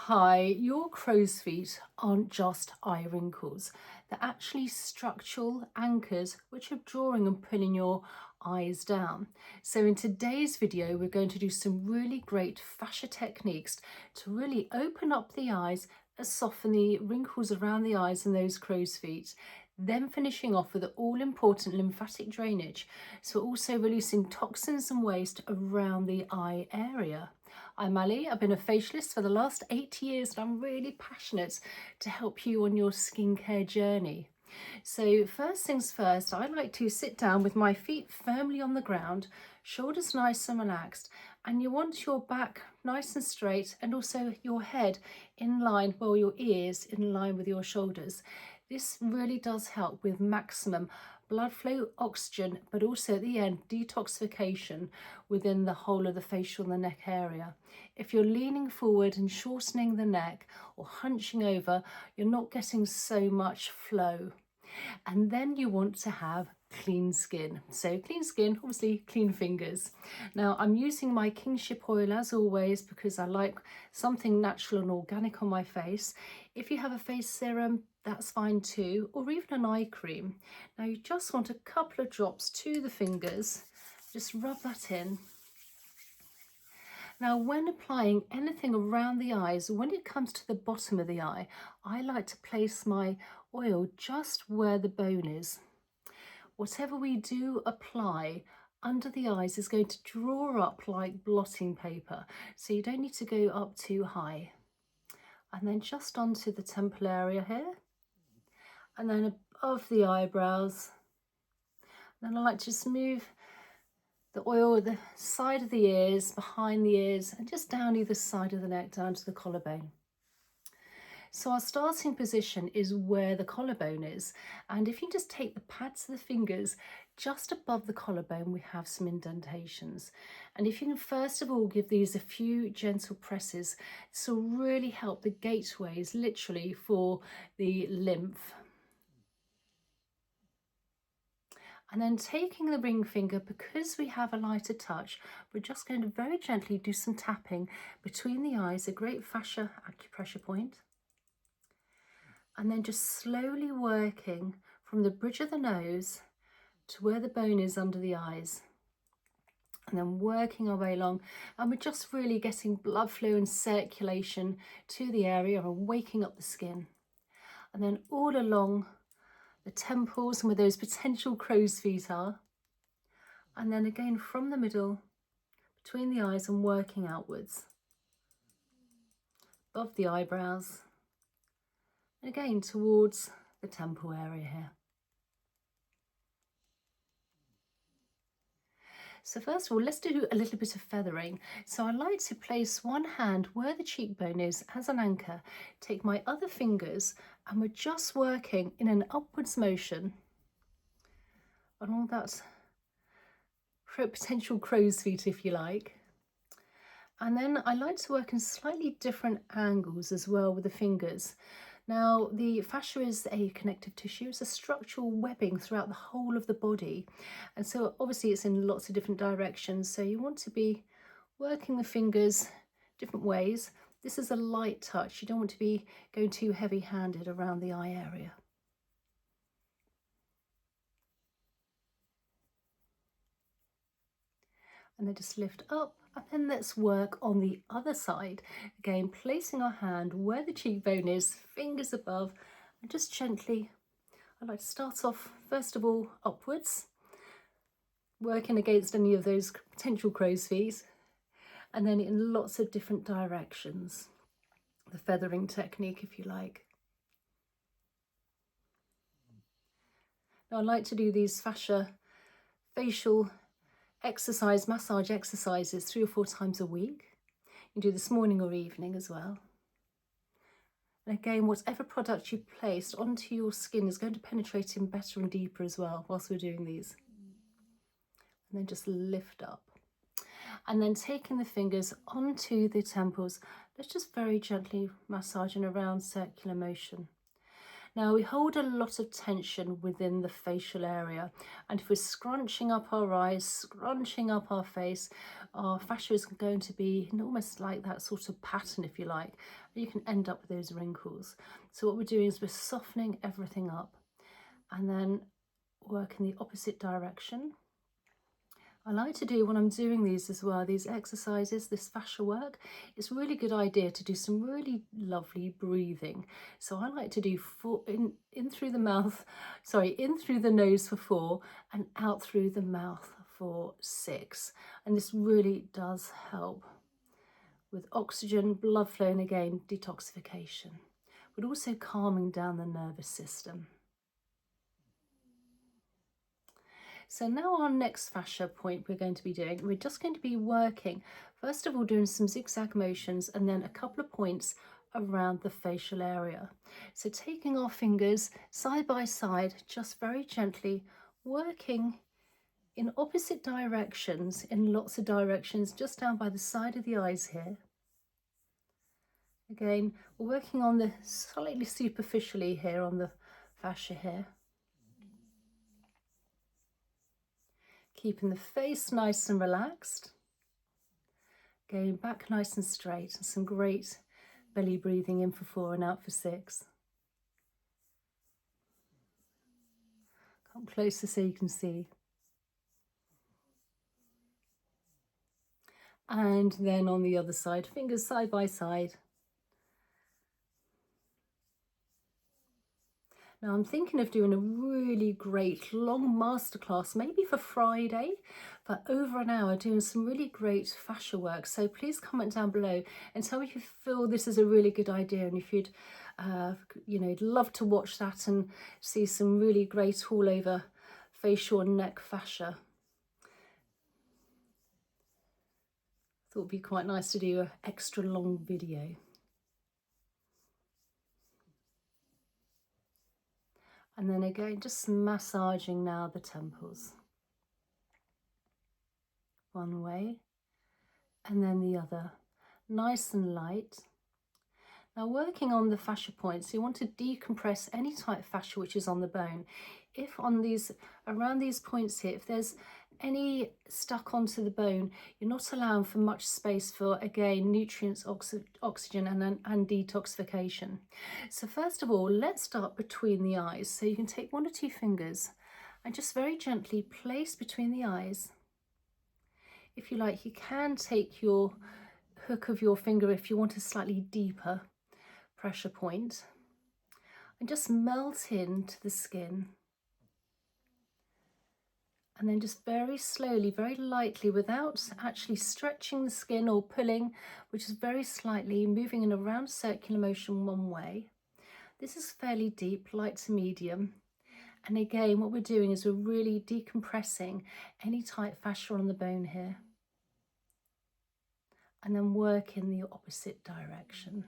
Hi, your crow's feet aren't just eye wrinkles. They're actually structural anchors which are drawing and pulling your eyes down. So in today's video, we're going to do some really great fascia techniques to really open up the eyes and soften the wrinkles around the eyes and those crow's feet. Then finishing off with the all-important lymphatic drainage, so also releasing toxins and waste around the eye area. I'm Ali, I've been a facialist for the last 8 years and I'm really passionate to help you on your skincare journey. So first things first, I like to sit down with my feet firmly on the ground, shoulders nice and relaxed, and you want your back nice and straight and also your head in line, well, your ears in line with your shoulders. This really does help with maximum blood flow, oxygen, but also at the end, detoxification within the whole of the facial and the neck area. If you're leaning forward and shortening the neck or hunching over, you're not getting so much flow. And then you want to have clean skin. So clean skin, obviously clean fingers. Now I'm using my kingship oil as always because I like something natural and organic on my face. If you have a face serum, that's fine too, or even an eye cream. Now you just want a couple of drops to the fingers, just rub that in. Now, when applying anything around the eyes, when it comes to the bottom of the eye, I like to place my oil just where the bone is. Whatever we do apply under the eyes is going to draw up like blotting paper, so you don't need to go up too high. And then just onto the temple area here, and then above the eyebrows. Then I like to just move the oil the side of the ears, behind the ears, and just down either side of the neck down to the collarbone. So our starting position is where the collarbone is, and if you just take the pads of the fingers just above the collarbone, we have some indentations. And if you can first of all give these a few gentle presses, this will really help the gateways literally for the lymph. And then taking the ring finger, because we have a lighter touch, we're just going to very gently do some tapping between the eyes, a great fascia acupressure point. And then just slowly working from the bridge of the nose to where the bone is under the eyes. And then working our way along, and we're just really getting blood flow and circulation to the area and waking up the skin. And then all along the temples and where those potential crow's feet are. And then again from the middle, between the eyes and working outwards, above the eyebrows, and again towards the temple area here. So first of all, let's do a little bit of feathering. So I like to place one hand where the cheekbone is as an anchor, take my other fingers, and we're just working in an upwards motion on all that potential crow's feet, if you like. And then I like to work in slightly different angles as well with the fingers. Now, the fascia is a connective tissue. It's a structural webbing throughout the whole of the body. And so obviously it's in lots of different directions. So you want to be working the fingers different ways. This is a light touch. You don't want to be going too heavy-handed around the eye area. And then just lift up, and then let's work on the other side. Again, placing our hand where the cheekbone is, fingers above, and just gently, I like to start off first of all upwards, working against any of those potential crow's feet, and then in lots of different directions. The feathering technique, if you like. Now I like to do these fascia facial exercise, massage exercises 3 or 4 times a week. You do this morning or evening as well. And again, whatever product you place onto your skin is going to penetrate in better and deeper as well whilst we're doing these. And then just lift up. And then taking the fingers onto the temples, let's just very gently massage in a round circular motion. Now we hold a lot of tension within the facial area, and if we're scrunching up our eyes, scrunching up our face, our fascia is going to be almost like that sort of pattern, if you like. You can end up with those wrinkles. So what we're doing is we're softening everything up and then work in the opposite direction. I like to do when I'm doing these as well, these exercises, this fascia work, it's a really good idea to do some really lovely breathing. So I like to do in through the mouth, sorry, in through the nose for 4 and out through the mouth for 6. And this really does help with oxygen, blood flow, and again, detoxification, but also calming down the nervous system. So now our next fascia point we're going to be doing, we're just going to be working, first of all doing some zigzag motions and then a couple of points around the facial area. So taking our fingers side by side, just very gently working in opposite directions, in lots of directions, just down by the side of the eyes here. Again, we're working on the slightly superficially here on the fascia here. Keeping the face nice and relaxed. Going back nice and straight, and some great belly breathing in for 4 and out for 6. Come closer so you can see. And then on the other side, fingers side by side. Now I'm thinking of doing a really great long masterclass, maybe for Friday, for over an hour, doing some really great fascia work. So please comment down below and tell me if you feel this is a really good idea and if you'd, love to watch that and see some really great all over facial and neck fascia. Thought it'd be quite nice to do an extra long video. And then again, just massaging now the temples. One way and then the other, nice and light. Now working on the fascia points, you want to decompress any type of fascia which is on the bone. If on these, around these points here, if there's any stuck onto the bone, you're not allowing for much space for, again, nutrients, oxygen and detoxification. So first of all, let's start between the eyes. So you can take 1 or 2 fingers and just very gently place between the eyes. If you like, you can take your hook of your finger if you want a slightly deeper pressure point and just melt into the skin. And then just very slowly, very lightly, without actually stretching the skin or pulling, which is very slightly moving in a round circular motion one way. This is fairly deep, light to medium. And again, what we're doing is we're really decompressing any tight fascia on the bone here. And then work in the opposite direction.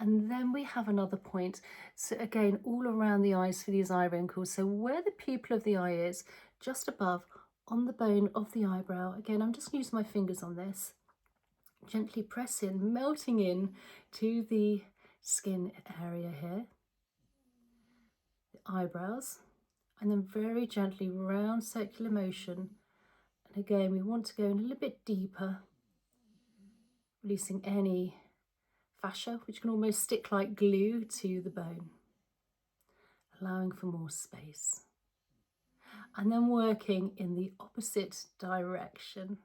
And then we have another point. So again, all around the eyes for these eye wrinkles. So where the pupil of the eye is, just above on the bone of the eyebrow. Again, I'm just going to use my fingers on this. Gently press in, melting in to the skin area here, the eyebrows, and then very gently round circular motion. And again, we want to go in a little bit deeper, releasing any fascia, which can almost stick like glue to the bone, allowing for more space. And then working in the opposite direction.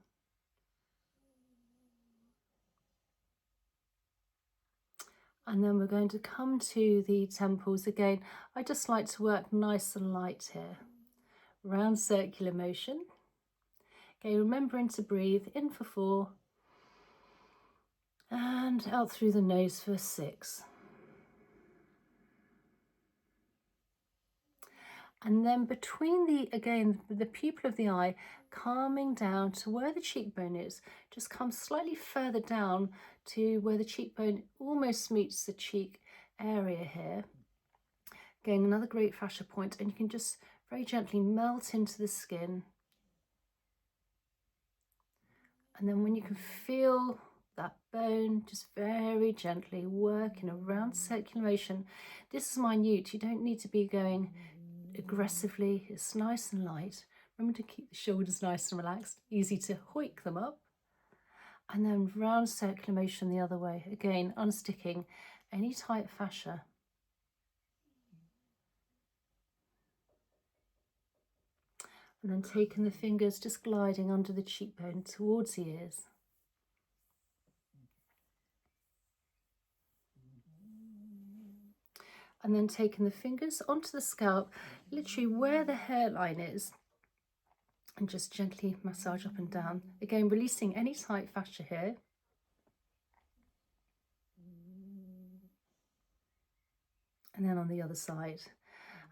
And then we're going to come to the temples again. I just like to work nice and light here. Round circular motion. Okay, remembering to breathe in for 4 and out through the nose for 6. And then between the pupil of the eye, calming down to where the cheekbone is, just come slightly further down to where the cheekbone almost meets the cheek area here. Again, another great fascia point, and you can just very gently melt into the skin. And then when you can feel that bone, just very gently working around circular motion. This is minute, you don't need to be going aggressively, it's nice and light. Remember to keep the shoulders nice and relaxed, easy to hoik them up. And then round circular motion the other way, again unsticking any tight fascia. And then taking the fingers, just gliding under the cheekbone towards the ears. And then taking the fingers onto the scalp, literally where the hairline is, and just gently massage up and down. Again, releasing any tight fascia here. And then on the other side.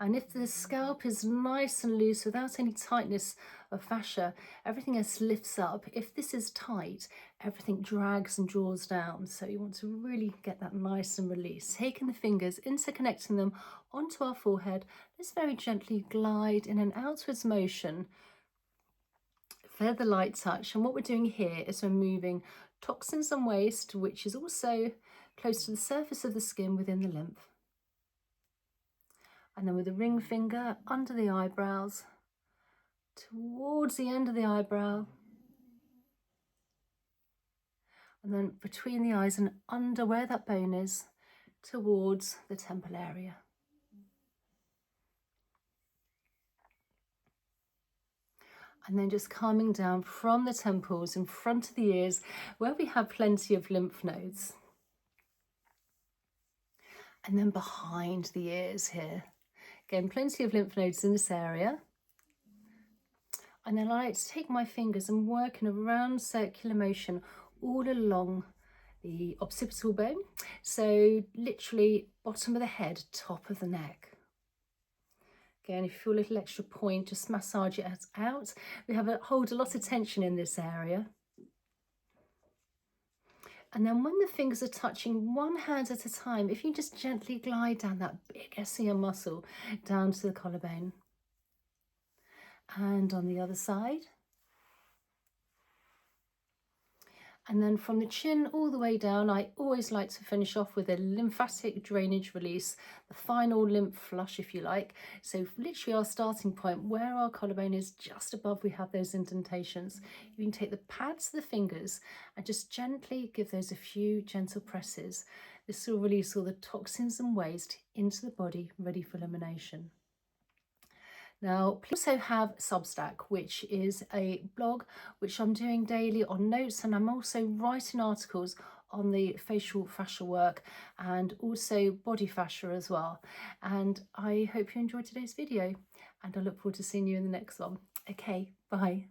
And if the scalp is nice and loose without any tightness of fascia, everything else lifts up. If this is tight, everything drags and draws down. So you want to really get that nice and released. Taking the fingers, interconnecting them onto our forehead, let's very gently glide in an outwards motion. Feather light touch. And what we're doing here is we're moving toxins and waste, which is also close to the surface of the skin within the lymph. And then with the ring finger under the eyebrows, towards the end of the eyebrow, and then between the eyes and under where that bone is, towards the temple area. And then just calming down from the temples in front of the ears, where we have plenty of lymph nodes. And then behind the ears here. Again, plenty of lymph nodes in this area. And then I like to take my fingers and work in a round circular motion all along the occipital bone. So literally bottom of the head, top of the neck. Again, if you feel a little extra point, just massage it out. We hold a lot of tension in this area. And then when the fingers are touching, one hand at a time, if you just gently glide down that big SCM muscle down to the collarbone. And on the other side. And then from the chin all the way down, I always like to finish off with a lymphatic drainage release, the final lymph flush, if you like. So literally our starting point, where our collarbone is just above, we have those indentations. You can take the pads of the fingers and just gently give those a few gentle presses. This will release all the toxins and waste into the body, ready for elimination. Now, please also have Substack, which is a blog which I'm doing daily on notes, and I'm also writing articles on the facial fascia work and also body fascia as well. And I hope you enjoyed today's video, and I look forward to seeing you in the next one. Okay, bye.